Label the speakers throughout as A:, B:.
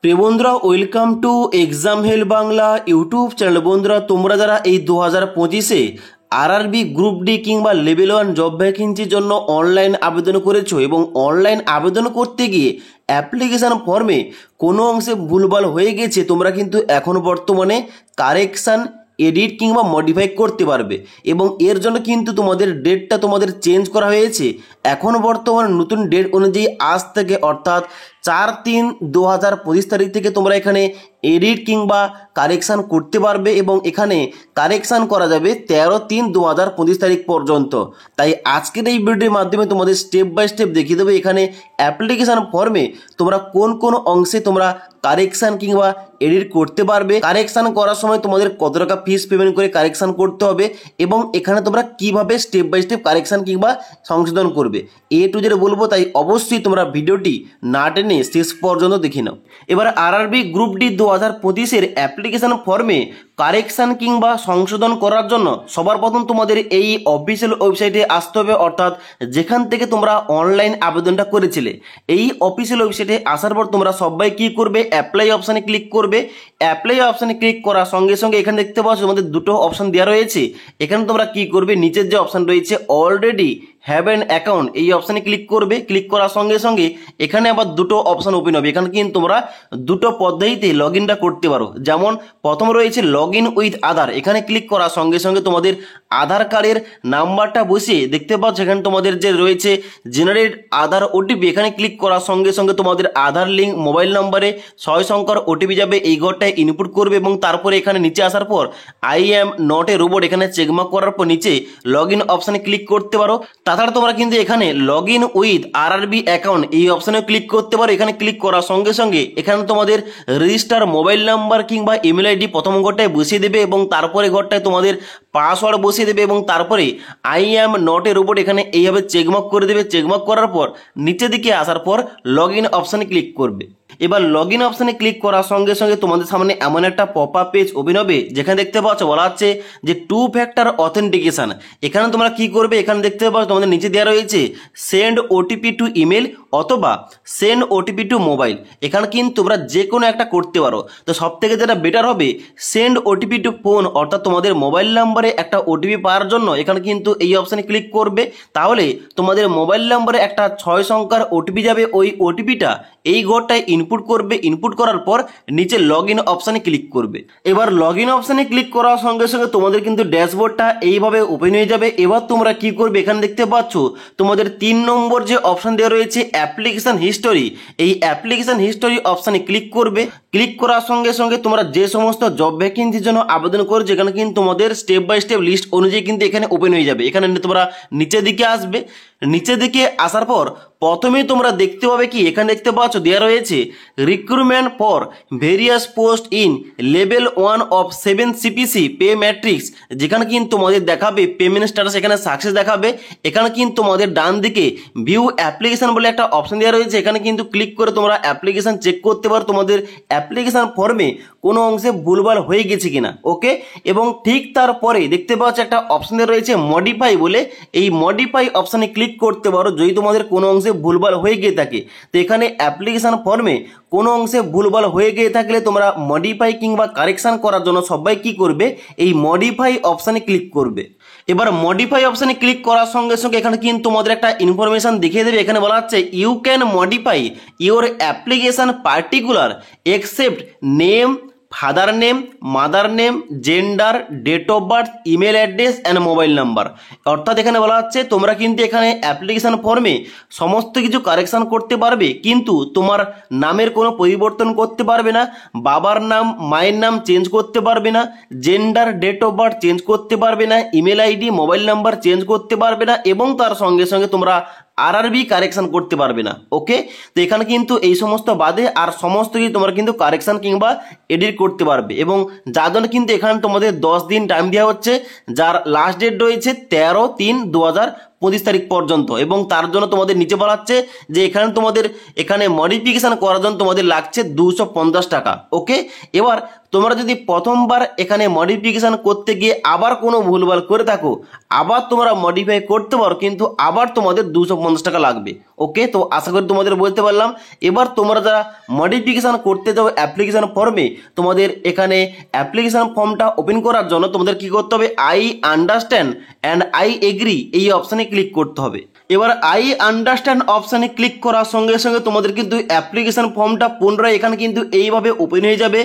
A: প্রিয় বন্ধুরা, welcome to exam help Bangla YouTube channel. বন্ধুরা, তোমরা যারা এই 2025-এ আরআরবি গ্রুপ ডি কিংবা লেভেল 1 জব ভ্যাকেন্সির জন্য অনলাইন আবেদন করেছো এবং অনলাইন আবেদন করতে গিয়ে অ্যাপ্লিকেশান ফর্মে কোনো অংশে ভুলভাল হয়ে গেছে, তোমরা কিন্তু এখন বর্তমানে কারেকশান, এডিট কিংবা মডিফাই করতে পারবে এবং এর জন্য কিন্তু তোমাদের ডেটটা তোমাদের চেঞ্জ করা হয়েছে। এখন বর্তমানে নতুন ডেট অনুযায়ী আজ থেকে অর্থাৎ 4/3/2025 তারিখ থেকে তোমরা এখানে এডিট কিংবা কারেকশান করতে পারবে এবং এখানে কারেকশান করা যাবে 13/3/2025 তারিখ পর্যন্ত। তাই আজকের এই ভিডিওর মাধ্যমে তোমাদের স্টেপ বাই স্টেপ দেখিয়ে দেবে এখানে অ্যাপ্লিকেশান ফর্মে তোমরা কোন কোন অংশে তোমরা কারেকশান কিংবা এডিট করতে পারবে, কারেকশান করার সময় তোমাদের কত টাকা ফিস পেমেন্ট করে কারেকশান করতে হবে এবং এখানে তোমরা কিভাবে স্টেপ বাই স্টেপ কারেকশান কিংবা সংশোধন করবে এ টু জেড বলবো। তাই অবশ্যই তোমরা ভিডিওটি না টেনে শেষ পর্যন্ত দেখে নাও। এবার আরআরবি গ্রুপ ডি 2025-এর অ্যাপ্লিকেশান ফর্মে কারেকশান কিংবা সংশোধন করার জন্য সবার প্রথম তোমাদের এই অফিসিয়াল ওয়েবসাইটে আসতে হবে, অর্থাৎ যেখান থেকে তোমরা অনলাইন আবেদনটা করেছিলে। এই অফিসিয়াল ওয়েবসাইটে আসার পর তোমরা সবাই কী করবে, অ্যাপ্লাই অপশানে ক্লিক করবে। অ্যাপ্লাই অপশানে ক্লিক করার সঙ্গে সঙ্গে এখানে দেখতে পাচ্ছ তোমাদের দুটো অপশান দেওয়া রয়েছে। এখানে তোমরা কী করবে, নিচের যে অপশান রয়েছে অলরেডি হ্যাভ অ্যান অ্যাকাউন্ট, এই অপশানে ক্লিক করবে। ক্লিক করার সঙ্গে সঙ্গে এখানে আবার দুটো অপশান ওপেন হবে। এখানে কিন্তু তোমরা দুটো পদ্ধতিতে লগ ইনটা করতে পারো। যেমন প্রথম রয়েছে লগ ইন উইথ আধার, এখানে ক্লিক করার সঙ্গে সঙ্গে তোমাদের আধার কার্ডের নাম্বারটা বসিয়ে দেখতে পাচ্ছ এখানে তোমাদের যে রয়েছে জেনারেট আধার ওটিপি, এখানে ক্লিক করার সঙ্গে সঙ্গে তোমাদের আধার লিঙ্ক মোবাইল নাম্বারে 6 সংখ্যার ওটিপি যাবে, এই ঘরটায় ইনপুট করবে এবং তারপরে এখানে নিচে আসার পর I am not a robot এখানে চেকমার্ক করার পর নিচে লগ ইন অপশানে ক্লিক করতে পারো। তাছাড়া তোমরা কিন্তু এখানে log in with RRB account এই অপশানে ক্লিক করতে পারো। এখানে ক্লিক করার সঙ্গে সঙ্গে এখানে তোমাদের রেজিস্টার মোবাইল নাম্বার কিংবা ইমেল আইডি প্রথম ঘরটায় বসিয়ে দেবে এবং তারপরে ঘরটায় তোমাদের পাসওয়ার্ড বসিয়ে দেবে এবং তারপরে I am not a robot এখানে এইভাবে চেকমার্ক করে দেবে। চেকমার্ক করার পর নিচের দিকে আসার পর লগ ইন অপশানে ক্লিক করবে। এবার লগ ইন অপশানে ক্লিক করার সঙ্গে সঙ্গে তোমাদের সামনে এমন একটা পপ আপ পেজ ওপেন হবে, যেখানে দেখতে পাচ্ছ বলা হচ্ছে যে 2 ফ্যাক্টর অথেন্টিকেশন। এখানে তোমরা কি করবে, এখানে দেখতে পাচ্ছ তোমাদের নিচে দেওয়া রয়েছে সেন্ড ওটিপি টু ইমেল অথবা সেন্ড ওটিপি টু মোবাইল। এখানে কিন্তু তোমরা যে কোনো একটা করতে পারো। তো সব থেকে যেটা বেটার হবে সেন্ড ওটিপি টু ফোন, অর্থাৎ তোমাদের মোবাইল নাম্বারে একটা ওটিপি পাওয়ার জন্য এখানে কিন্তু এই অপশানে ক্লিক করবে। তাহলে তোমাদের মোবাইল নাম্বারে একটা 6 সংখ্যার ওটিপি যাবে, ওই ওটিপিটা এই ঘরটায় ইনপুট করবে। ইনপুট করার পর নিচে লগ ইন অপশানে ক্লিক করবে। এবার লগ ইন অপশানে ক্লিক করার সঙ্গে সঙ্গে তোমাদের কিন্তু ড্যাশবোর্ডটা এইভাবে ওপেন হয়ে যাবে। এবার তোমরা কি করবে, এখানে দেখতে পাচ্ছ তোমাদের 3 নম্বর যে অপশান দেওয়া রয়েছে অ্যাপ্লিকেশান হিস্টোরি, এই অ্যাপ্লিকেশান হিস্টোরি অপশানে ক্লিক করবে। ক্লিক করার সঙ্গে সঙ্গে তোমরা যে সমস্ত জব ভ্যাকেন্সির জন্য আবেদন করছো এখানে কিন্তু তোমাদের স্টেপ বাই স্টেপ লিস্ট অনুযায়ী কিন্তু এখানে ওপেন হয়ে যাবে। এখানে তোমরা নিচের দিকে আসবে। নিচের দিকে আসার পর প্রথমেই তোমরা দেখতে পাবে কি, এখানে দেখতে পাচ্ছ দেওয়া রয়েছে recruitment for various post in level 1 of 7 CPC pay matrix, যেখানে কিন্তু তোমাদের দেখাবে পেমেন্ট স্ট্যাটাস, এখানে সাকসেস দেখাবে। এখানে কিন্তু তোমাদের ডান দিকে ভিউ অ্যাপ্লিকেশন বলে একটা অপশন দেওয়া রয়েছে, এখানে কিন্তু ক্লিক করে তোমরা অ্যাপ্লিকেশন চেক করতে পারো তোমাদের অ্যাপ্লিকেশন ফর্মে কোনো অংশে ভুলভাল হয়ে গেছে কিনা। ওকে, এবং ঠিক তারপরে দেখতে পাচ্ছ একটা অপশন দেওয়া রয়েছে মডিফাই বলে, এই মডিফাই অপশানে ক্লিক করতে পারো যদি তোমাদের কোনো অংশে ভুলভাল হয়ে গিয়ে থাকে। তো এখানে অ্যাপ্লিকেশন ফর্মে কোনো অংশে ভুলভাল হয়ে গিয়ে থাকলে তোমরা মডিফাই কিংবা কারেকশন করার জন্য সবাই কি করবে, এই মডিফাই অপশানে ক্লিক করবে। এবার মডিফাই অপশানে ক্লিক করার সঙ্গে সঙ্গে এখানে কিন্তু তোমাদের একটা ইনফরমেশন দেখিয়ে দেবে। এখানে বলা হচ্ছে you can modify your application particular except name, father name, mother name, gender, date of birth, email address and mobile number. অর্থাৎ এখানে বলা হচ্ছে তোমরা কিন্তু এখানে অ্যাপ্লিকেশন ফর্মে সমস্ত কিছু কারেকশান করতে পারবে, কিন্তু তোমার নামের কোনো পরিবর্তন করতে পারবে না, বাবার নাম মায়ের নাম চেঞ্জ করতে পারবে না, gender date of birth change করতে পারবে না, email ID mobile number change করতে পারবে না এবং তার সঙ্গে সঙ্গে তোমরা আরআরবি কারেকশন করতে পারবে না। ওকে, তো এখানে কিন্তু এই সমস্ত বাদে আর সমস্ত কিছু তোমরা কিন্তু কারেকশন কিংবা এডিট করতে পারবে এবং যার জন্য কিন্তু এখানে তোমাদের 10 দিন টাইম দেওয়া হচ্ছে, যার লাস্ট ডেট রয়েছে 13/3/2025। তারিখ পর্যন্ত। এবং তার জন্য তোমাদের নিচে বলা হচ্ছে যে এখানে তোমাদের এখানে মডিফিকেশন করার জন্য তোমাদের লাগছে 250 টাকা। ওকে, এবার তোমরা যদি প্রথমবার এখানে মডিফিকেশন করতে গিয়ে আবার কোনো ভুলভাল করে থাকো, আবার তোমরা মডিফাই করতে পারো, কিন্তু আবার তোমাদের 250 টাকা লাগবে। ওকে, তো আশা করি তোমাদের বলতে পারলাম। এবার তোমরা যারা মডিফিকেশন করতে যাও অ্যাপ্লিকেশন ফর্মে, তোমাদের এখানে অ্যাপ্লিকেশন ফর্মটা ওপেন করার জন্য তোমাদের কি করতে হবে, I understand and I agree এই অপশানে ক্লিক করতে হবে। এবার আই আন্ডারস্ট্যান্ড অপশানে ক্লিক করার সঙ্গে সঙ্গে তোমাদের কিন্তু অ্যাপ্লিকেশন ফর্মটা পুনরায় এখানে কিন্তু এইভাবে ওপেন হয়ে যাবে,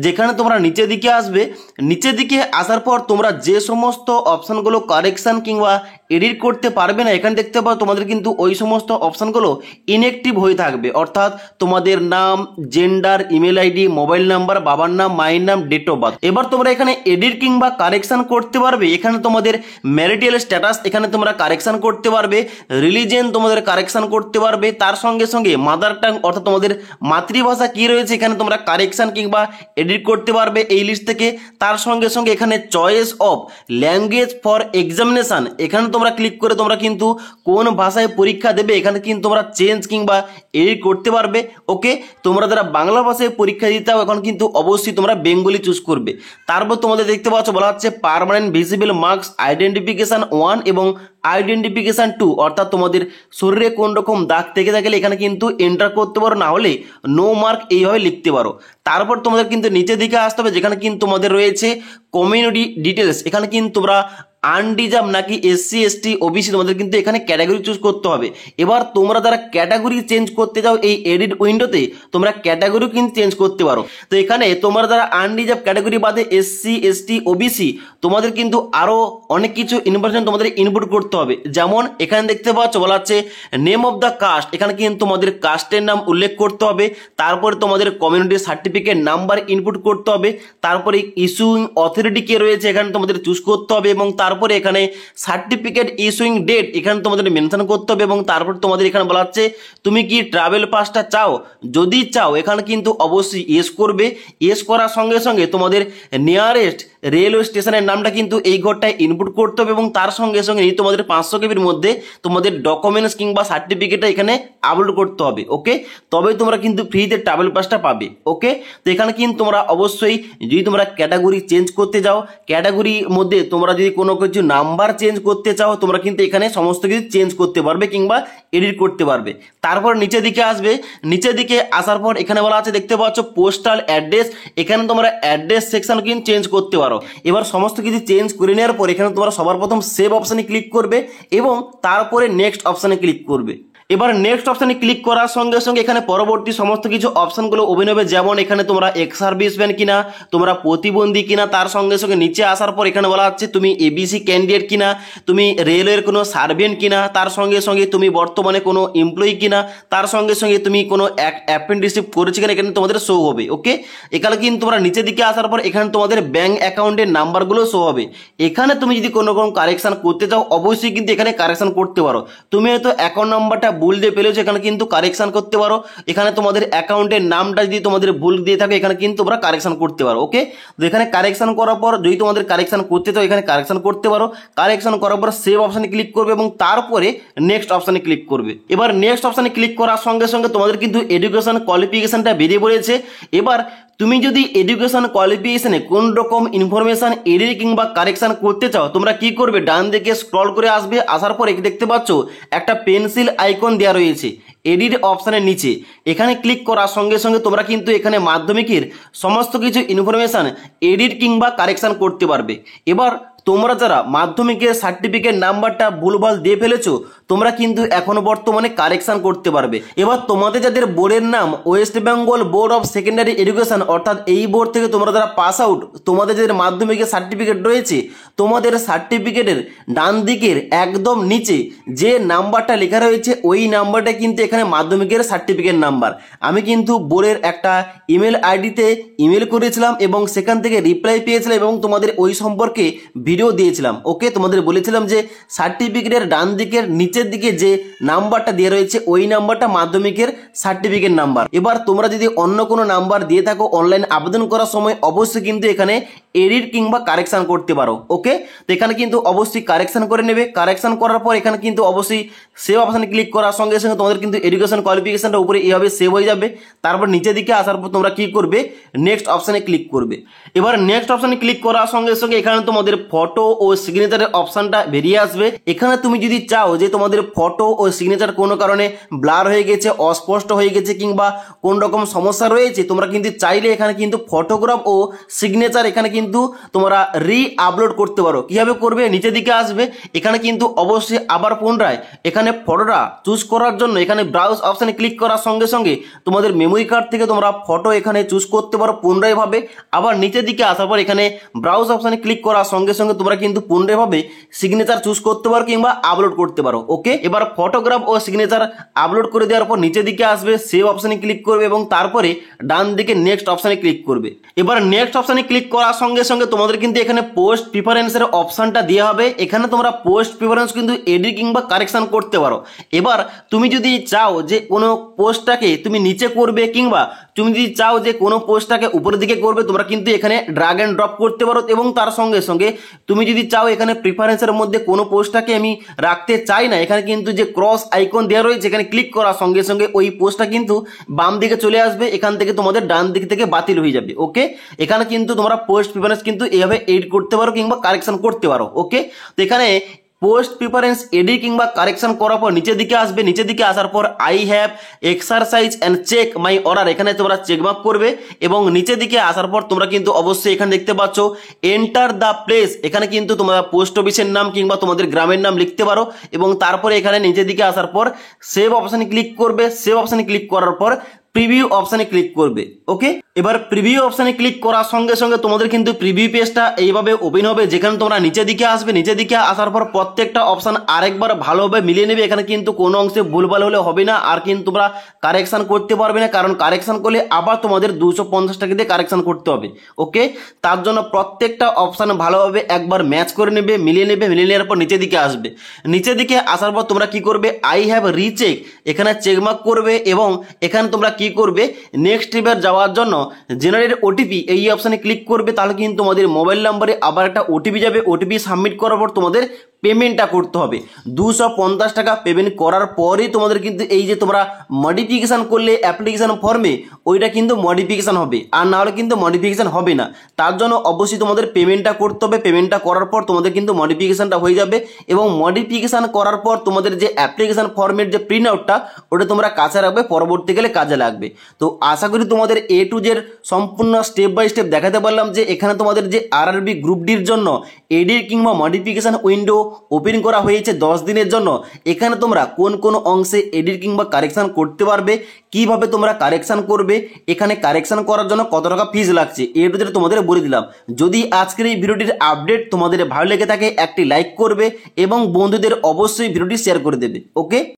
A: যেখানে তোমরা নিচের দিকে আসবে। নিচের দিকে আসার পর তোমরা যে সমস্ত অপশানগুলো কারেকশান কিংবা এডিট করতে পারবে না, এখানে দেখতে পাও তোমাদের কিন্তু ওই সমস্ত অপশানগুলো ইনঅ্যাক্টিভ হয়ে থাকবে। অর্থাৎ তোমাদের নাম, gender, email ID, mobile number, বাবার নাম, মায়ের নাম, ডেট অফ বার্থ। এবার তোমরা এখানে এডিট কিংবা কারেকশান করতে পারবে। এখানে তোমাদের ম্যারিটাল স্ট্যাটাস এখানে তোমরা কারেকশান করতে পারবে, রিলিজিয়ন তোমাদের কারেকশান করতে পারবে, তার সঙ্গে সঙ্গে মাদার টাং অর্থাৎ তোমাদের মাতৃভাষা কি রয়েছে এখানে তোমরা কারেকশান কিংবা এডিট করতে পারবে এই লিস্ট থেকে। তার সঙ্গে সঙ্গে এখানে choice of language for examination এখানে তোমরা ক্লিক করে তোমরা কিন্তু কোন ভাষায় পরীক্ষা দেবে এখানে কিন্তু তোমরা চেঞ্জ কিংবা এডিট করতে পারবে। ওকে, তোমরা যারা বাংলা ভাষায় পরীক্ষা দিতে হবে এখন কিন্তু অবশ্যই তোমরা বেঙ্গলি চুজ করবে। তারপর তোমাদের দেখতে পাচ্ছ বলা হচ্ছে পার্মানেন্ট ভিজিবল মার্কস আইডেন্টিফিকেশন 1 এবং আইডেন্টিফিকেশন 2, অর্থাৎ তোমাদের শরীরে কোন রকম দাগ থেকে থাকলে এখানে কিন্তু এন্টার করতে পারো, না হলে নো মার্ক এইভাবে লিখতে পারো। তারপর তোমাদের কিন্তু নিচের দিকে আসতে হবে, যেখানে কিন্তু তোমাদের রয়েছে কমিউনিটি ডিটেলস। এখানে কিন্তু তোমরা আনডিজার্ভ নাকি এসসি এসটি ওবিসি তোমাদের কিন্তু এখানে ক্যাটাগরি চুজ করতে হবে। এবার তোমরা যারা ক্যাটাগরি চেঞ্জ করতে যাও এই এডিট উইন্ডোতে তোমরা ক্যাটাগরি কিন্তু চেঞ্জ করতে পারো। তো এখানে তোমরা যারা আনডিজার্ভ ক্যাটাগরি বাদে এসসি এসটি ওবিসি তোমাদের কিন্তু আরো অনেক কিছু ইনফরমেশন তোমাদের ইনপুট করতে হবে। যেমন এখানে দেখতে পাচ্ছ বলা হচ্ছে নেম অফ দ্য কাস্ট, এখানে কিন্তু তোমাদের কাস্টের নাম উল্লেখ করতে হবে। তারপরে তোমাদের কমিউনিটি সার্টিফিকেট নাম্বার ইনপুট করতে হবে। তারপরে ইস্যুইং অথরিটি কে রয়েছে এখানে তোমাদের চুজ করতে হবে, এবং তারপরে এখানে সার্টিফিকেট ইস্যুইং ডেট এখানে তোমাদের মেনশন করতে হবে। এবং তারপর তোমাদের এখানে বলা হচ্ছে তুমি কি ট্রাভেল পাসটা চাও, যদি চাও এখানে কিন্তু অবশ্যই ইয়েস করবে। ইয়েস করার সঙ্গে সঙ্গে তোমাদের নিয়ারেস্ট রেলওয়ে স্টেশনের নামটা কিন্তু এই ঘরটায় ইনপুট করতে হবে, এবং তার সঙ্গে সঙ্গে তোমাদের 500 কেবির মধ্যে তোমাদের ডকুমেন্টস কিংবা সার্টিফিকেটটা এখানে আপলোড করতে হবে। ওকে, তবে তোমরা কিন্তু ফ্রিতে ট্রাভেল পাসটা পাবে। ওকে, তো এখানে কিন্তু তোমরা অবশ্যই যদি তোমরা ক্যাটাগরি চেঞ্জ করতে যাও, ক্যাটাগরির মধ্যে তোমরা যদি কোনো কিছু নাম্বার চেঞ্জ করতে চাও তোমরা কিন্তু এখানে সমস্ত কিছু চেঞ্জ করতে পারবে কিংবা এডিট করতে পারবে। তারপর নিচের দিকে আসবে, নিচের দিকে আসার পর এখানে বলা আছে দেখতে পাচ্ছ পোস্টাল অ্যাড্রেস, এখানে তোমরা অ্যাড্রেস সেকশন কিন্তু চেঞ্জ করতে পারো। এবার সমস্ত কিছু চেঞ্জ করে নেওয়ার পর এখানে তোমরা সবার প্রথম সেভ অপশানে ক্লিক করবে এবং তারপরে নেক্সট অপশানে ক্লিক করবে। এবার নেক্সট অপশানে ক্লিক করার সঙ্গে সঙ্গে এখানে পরবর্তী সমস্ত কিছু অপশানগুলো ওপেন হবে। যেমন এখানে তোমরা এক্স সার্ভিসম্যান কিনা, তোমরা প্রতিবন্ধী কিনা, তার সঙ্গে সঙ্গে নিচে আসার পর এখানে বলা হচ্ছে তুমি এবিসি ক্যান্ডিডেট কিনা, তুমি রেলওয়ের কোনো সার্ভেন্ট কিনা, তার সঙ্গে সঙ্গে তুমি বর্তমানে কোনো এমপ্লয়ি কিনা, তার সঙ্গে সঙ্গে তুমি কোনো অ্যাপ্রেন্টিসশিপ করেছো কিনা এখানে তোমাদের শো হবে। ওকে, এখানে কিন্তু তোমরা নিচের দিকে আসার পর এখানে তোমাদের ব্যাঙ্ক অ্যাকাউন্টের নাম্বারগুলো শো হবে। এখানে তুমি যদি কোনো রকম কারেকশন করতে চাও অবশ্যই কিন্তু এখানে কারেকশন করতে পারো। তুমি হয়তো অ্যাকাউন্ট নাম্বারটা ভুল দিয়ে পেলেছো, এখানে কিন্তু কারেকশন করতে পারো। এখানে তোমাদের অ্যাকাউন্টের নামটা যদি তোমাদের ভুল দিয়ে থাকে এখানে কিন্তু তোমরা কারেকশন করতে পারো। ওকে, তো এখানে কারেকশন করার পর যদি তোমাদের কারেকশন করতে চাও এখানে কারেকশন করতে পারো। কারেকশন করার পর সেভ অপশানে ক্লিক করবে এবং তারপরে নেক্সট অপশানে ক্লিক করবে। এবার নেক্সট অপশানে ক্লিক করার সঙ্গে সঙ্গে তোমাদের কিন্তু এডুকেশন কোয়ালিফিকেশনটা বেরিয়ে পড়েছে। এবার তুমি যদি এডুকেশন কোয়ালিফিকেশনে কোন রকম ইনফরমেশন এডিট কিংবা কারেকশন করতে চাও তোমরা কি করবে, ডান দিকে স্ক্রল করে আসবে, আসার পর দেখতে পাচ্ছ একটা পেন্সিল আইকন দেওয়া রয়েছে এডিট অপশানের নিচে। এখানে ক্লিক করার সঙ্গে সঙ্গে তোমরা কিন্তু এখানে মাধ্যমিকের সমস্ত কিছু ইনফরমেশন এডিট কিংবা কারেকশন করতে পারবে। এবার তোমরা যারা মাধ্যমিকের সার্টিফিকেট নাম্বারটা ভুলভাল দিয়ে ফেলেছো তোমরা কিন্তু এখনো বর্তমানে কারেকশন করতে পারবে। এবার তোমাদের যাদের বোর্ডের নাম West Bengal board of secondary education, অর্থাৎ এই বোর্ড থেকে তোমরা যারা পাস আউট, তোমাদের যাদের মাধ্যমিকের সার্টিফিকেট রয়েছে তোমাদের সার্টিফিকেটের ডান দিকের একদম নিচে যে নাম্বারটা লেখা রয়েছে ওই নাম্বারটা কিন্তু এখানে মাধ্যমিকের সার্টিফিকেট নাম্বার। আমি কিন্তু বোর্ডের একটা ইমেল আইডিতে ইমেল করেছিলাম এবং সেখান থেকে রিপ্লাই পেয়েছিলাম এবং তোমাদের ওই সম্পর্কে ভিডিও দিয়েছিলাম। ওকে, তোমাদের বলেছিলাম যে সার্টিফিকেটের ডান দিকের নিচের দিকে যে নাম্বারটা দেওয়া রয়েছে ওই নাম্বারটা মাধ্যমিকের সার্টিফিকেট নাম্বার। এবার তোমরা যদি অন্য কোনো নাম্বার দিয়ে থাকো অনলাইন আবেদন করার সময় অবশ্যই কিন্তু এখানে এডিট কিংবা কারেকশন করতে পারো। ওকে। ওকে। তো এখানে কিন্তু অবশ্যই কারেকশন করে নেবে। কারেকশন করার পর এখানে কিন্তু অবশ্যই সেভ অপশানে ক্লিক করার সঙ্গে সঙ্গে তোমাদের কিন্তু এডুকেশন কোয়ালিফিকেশনটা উপরে এইভাবে সেভ হয়ে যাবে। তারপর নিচের দিকে আসার পর তোমরা কি করবে, নেক্সট অপশানে ক্লিক করবে। এবার নেক্সট অপশানে ক্লিক করার সঙ্গে সঙ্গে এখানে তোমাদের ফটো ও সিগনেচারের অপশানটা বেরিয়ে আসবে। এখানে তুমি যদি চাও যে তোমাদের ফটো ও সিগনেচার কোনো কারণে ব্লার হয়ে গেছে, অস্পষ্ট হয়ে গেছে কিংবা কোন রকম সমস্যা রয়েছে, তোমরা কিন্তু চাইলে এখানে কিন্তু ফটোগ্রাফ ও সিগনেচার এখানে কিন্তু তোমরা আপলোড করতে পারো। কিভাবে করবে, নিচের দিকে আসবে। এখানে কিন্তু অবশ্যই আবার পুনরায় এখানে ফটোটা চুজ করার জন্য এখানে ব্রাউজ অপশানে ক্লিক করার সঙ্গে সঙ্গে তোমাদের মেমোরি কার্ড থেকে তোমরা ফটো এখানে চুজ করতে পারো পুনরায় ভাবে। আবার নিচের দিকে আসার পর এখানে ব্রাউজ অপশানে ক্লিক করার সঙ্গে সঙ্গে তোমরা কিন্তু পুনরায় ভাবে সিগনেচার চুজ করতে পারো কিংবা আপলোড করতে পারো। ওকে, এবার ফটোগ্রাফ ও সিগনেচার আপলোড করে দেওয়ার পর নিচের দিকে আসবে, সেভ অপশানে ক্লিক করবে এবং তারপরে ডান দিকে নেক্সট অপশানে ক্লিক করবে। এবার নেক্সট অপশানে ক্লিক করার সঙ্গে সঙ্গে তোমাদের কিন্তু এখানে পোস্ট প্রিফারেন্সের অপশানটা দেওয়া হবে। এখানে তোমরা পোস্ট প্রিফারেন্স কিন্তু এডিট কিংবা কারেকশন করতে পারো। এবার তুমি যদি চাও যে কোনো পোস্টটাকে তুমি নিচে করবে কিংবা তুমি যদি চাও যে কোনো পোস্টটাকে উপরের দিকে করবে, তোমরা কিন্তু এখানে ড্রাগ অ্যান্ড ড্রপ করতে পারো। এবং তার সঙ্গে সঙ্গে তুমি যদি চাও এখানে প্রিফারেন্সের মধ্যে কোনো পোস্টটাকে আমি রাখতে চাই না, এখানে কিন্তু যে ক্রস আইকন দেওয়া রয়েছে এখানে ক্লিক করার সঙ্গে সঙ্গে ওই পোস্টটা কিন্তু বাম দিকে চলে আসবে, এখান থেকে তোমাদের ডান দিক থেকে বাতিল হয়ে যাবে। ওকে, এখানে কিন্তু তোমরা পোস্ট প্রিফারেন্স কিন্তু এইভাবে এডিট করতে পারো কিংবা কারেকশন করতে পারো। ওকে, তো এখানে পোস্ট প্রিফারেন্স এডিট কিংবা কারেকশন করার পর নিচের দিকে আসবে। নিচের দিকে আসার পর I have exercise and check my order এখানে তোমরা চেকমার্ক করবে এবং নিচের দিকে আসার পর তোমরা কিন্তু অবশ্যই এখানে দেখতে পাচ্ছ এন্টার দ্য প্লেস, এখানে কিন্তু তোমরা পোস্ট অফিসের নাম কিংবা তোমাদের গ্রামের নাম লিখতে পারো এবং তারপরে এখানে নিচের দিকে আসার পর সেভ অপশানে ক্লিক করবে। সেভ অপশানে ক্লিক করার পর প্রিভিউ অপশানে ক্লিক করবে। ওকে, এবার প্রিভিউ অপশানে ক্লিক করার সঙ্গে সঙ্গে তোমাদের কিন্তু প্রিভিউ পেজটা এইভাবে ওপেন হবে, যেখানে তোমরা নিচের দিকে আসবে। নিচের দিকে আসার পর প্রত্যেকটা অপশান আরেকবার ভালোভাবে মিলিয়ে নেবে। এখানে কিন্তু কোনো অংশে ভুলভাল হলে হবে না, আর কিন্তু তোমরা কারেকশন করতে পারবে না, কারণ কারেকশন করলে আবার তোমাদের 250 টাকা দিয়ে কারেকশন করতে হবে। ওকে, তার জন্য প্রত্যেকটা অপশান ভালোভাবে একবার ম্যাচ করে নেবে, মিলিয়ে নেবে। মিলিয়ে নেওয়ার পর নিচের দিকে আসবে। নিচের দিকে আসার পর তোমরা কি করবে, আই হ্যাভ রিচেক এখানে চেকমার্ক করবে এবং এখানে তোমরা কি করবে, নেক্সট স্টেপে যাওয়ার জন্য জেনারেট ওটিপি এই অপশানে ক্লিক করবে। তাহলে কিন্তু তোমাদের মোবাইল নাম্বারে আবার একটা ওটিপি যাবে। ওটিপি সাবমিট করার পর তোমাদের পেমেন্টটা করতে হবে। 250 টাকা পেমেন্ট করার পরেই তোমাদের কিন্তু এই যে তোমরা মডিফিকেশান করলে অ্যাপ্লিকেশান ফর্মে ওইটা কিন্তু মডিফিকেশান হবে, আর না হলে কিন্তু মডিফিকেশান হবে না। তার জন্য অবশ্যই তোমাদের পেমেন্টটা করতে হবে। পেমেন্টটা করার পর তোমাদের কিন্তু মডিফিকেশানটা হয়ে যাবে এবং মডিফিকেশান করার পর তোমাদের যে অ্যাপ্লিকেশান ফর্মের যে প্রিন্ট আউটটা ওটা তোমরা কাছে রাখবে, পরবর্তীকালে কাজে লাগবে। তো আশা করি তোমাদের এ টু জেড সম্পূর্ণ স্টেপ বাই স্টেপ দেখাতে পারলাম যে এখানে তোমাদের যে আরআরবি গ্রুপ ডির জন্য এডিট কিংবা মডিফিকেশান উইন্ডো ওপেন করা হয়েছে 10 দিনের জন্য। এখানে তোমরা কোন কোন অংশে এডিট কিংবা কারেকশন করতে পারবে, কিভাবে তোমরা কারেকশন করবে, এখানে কারেকশন করার জন্য কত টাকা ফিস লাগছে, এ টু জেড তোমাদের বলে দিলাম। যদি আজকের এই ভিডিওটির আপডেট তোমাদের ভালো লেগে থাকে একটি লাইক করবে এবং বন্ধুদের অবশ্যই ভিডিওটি শেয়ার করে দেবে। ওকে।